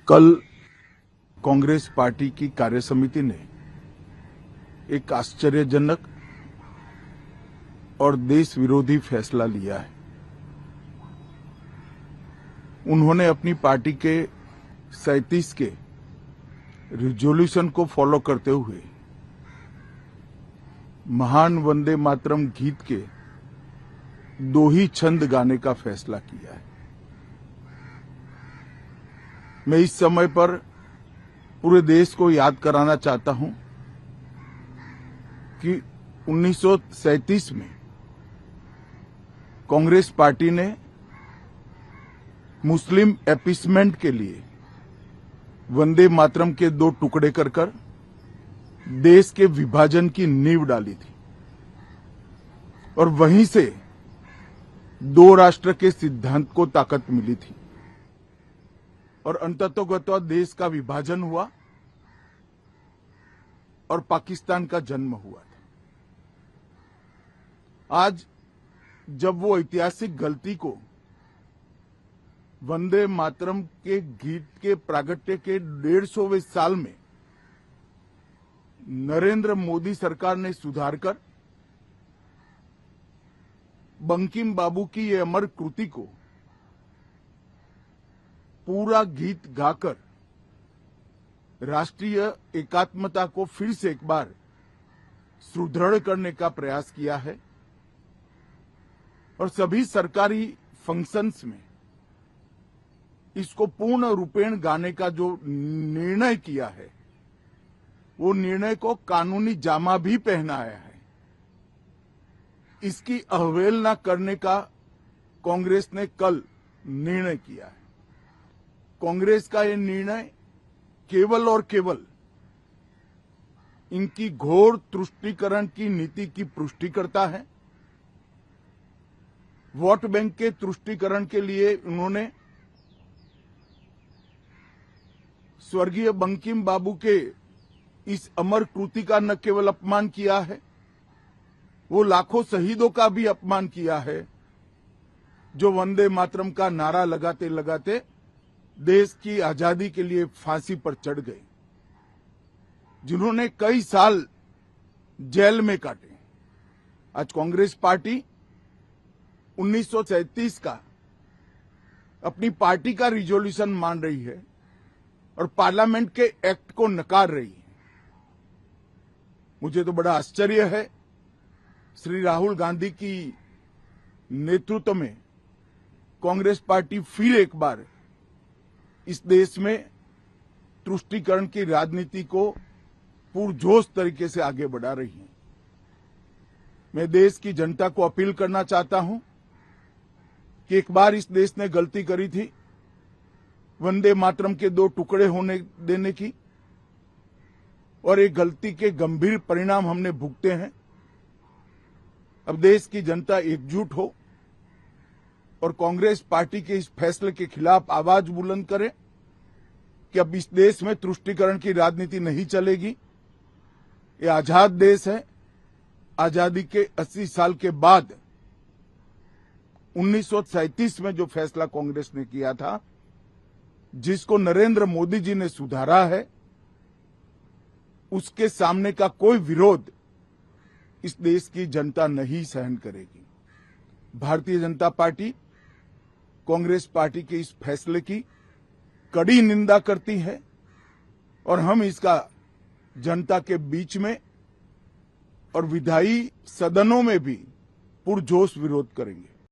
कल कांग्रेस पार्टी की कार्यसमिति ने एक आश्चर्यजनक और देश विरोधी फैसला लिया है। उन्होंने अपनी पार्टी के 37 के रिजोल्यूशन को फॉलो करते हुए महान वंदे मातरम गीत के 2 ही छंद गाने का फैसला किया है। मैं इस समय पर पूरे देश को याद कराना चाहता हूं कि 1937 में कांग्रेस पार्टी ने मुस्लिम अपीसमेंट के लिए वंदे मातरम के 2 टुकड़े कर देश के विभाजन की नींव डाली थी और वहीं से 2 राष्ट्र के सिद्धांत को ताकत मिली थी और अंततोगत्वा देश का विभाजन हुआ और पाकिस्तान का जन्म हुआ था। आज जब वो ऐतिहासिक गलती को वंदे मातरम के गीत के प्रागट्य के 150वें साल में नरेंद्र मोदी सरकार ने सुधारकर बंकिम बाबू की ये अमर कृति को पूरा गीत गाकर राष्ट्रीय एकात्मता को फिर से एक बार सुदृढ़ करने का प्रयास किया है और सभी सरकारी फंक्शंस में इसको पूर्ण रूपेण गाने का जो निर्णय किया है, वो निर्णय को कानूनी जामा भी पहनाया है। इसकी अवहेलना करने का कांग्रेस ने कल निर्णय किया है। कांग्रेस का ये निर्णय केवल और केवल इनकी घोर तुष्टीकरण की नीति की पुष्टि करता है। वोट बैंक के तुष्टीकरण के लिए उन्होंने स्वर्गीय बंकिम बाबू के इस अमर कृति का न केवल अपमान किया है, वो लाखों शहीदों का भी अपमान किया है जो वंदे मातरम का नारा लगाते लगाते देश की आजादी के लिए फांसी पर चढ़ गए, जिन्होंने कई साल जेल में काटे। आज कांग्रेस पार्टी 1937 का अपनी पार्टी का रिजोल्यूशन मान रही है और पार्लियामेंट के एक्ट को नकार रही है। मुझे तो बड़ा आश्चर्य है, श्री राहुल गांधी की नेतृत्व में कांग्रेस पार्टी फिर एक बार इस देश में तुष्टीकरण की राजनीति को पुरजोश तरीके से आगे बढ़ा रही है। मैं देश की जनता को अपील करना चाहता हूं कि एक बार इस देश ने गलती करी थी वंदे मातरम के 2 टुकड़े होने देने की, और एक गलती के गंभीर परिणाम हमने भुगते हैं। अब देश की जनता एकजुट हो और कांग्रेस पार्टी के इस फैसले के खिलाफ आवाज बुलंद करे कि अब इस देश में तुष्टीकरण की राजनीति नहीं चलेगी। ये आजाद देश है। आजादी के 80 साल के बाद 1937 में जो फैसला कांग्रेस ने किया था, जिसको नरेंद्र मोदी जी ने सुधारा है, उसके सामने का कोई विरोध इस देश की जनता नहीं सहन करेगी। भारतीय जनता पार्टी कांग्रेस पार्टी के इस फैसले की कड़ी निंदा करती है और हम इसका जनता के बीच में और विधायी सदनों में भी पुरजोश विरोध करेंगे।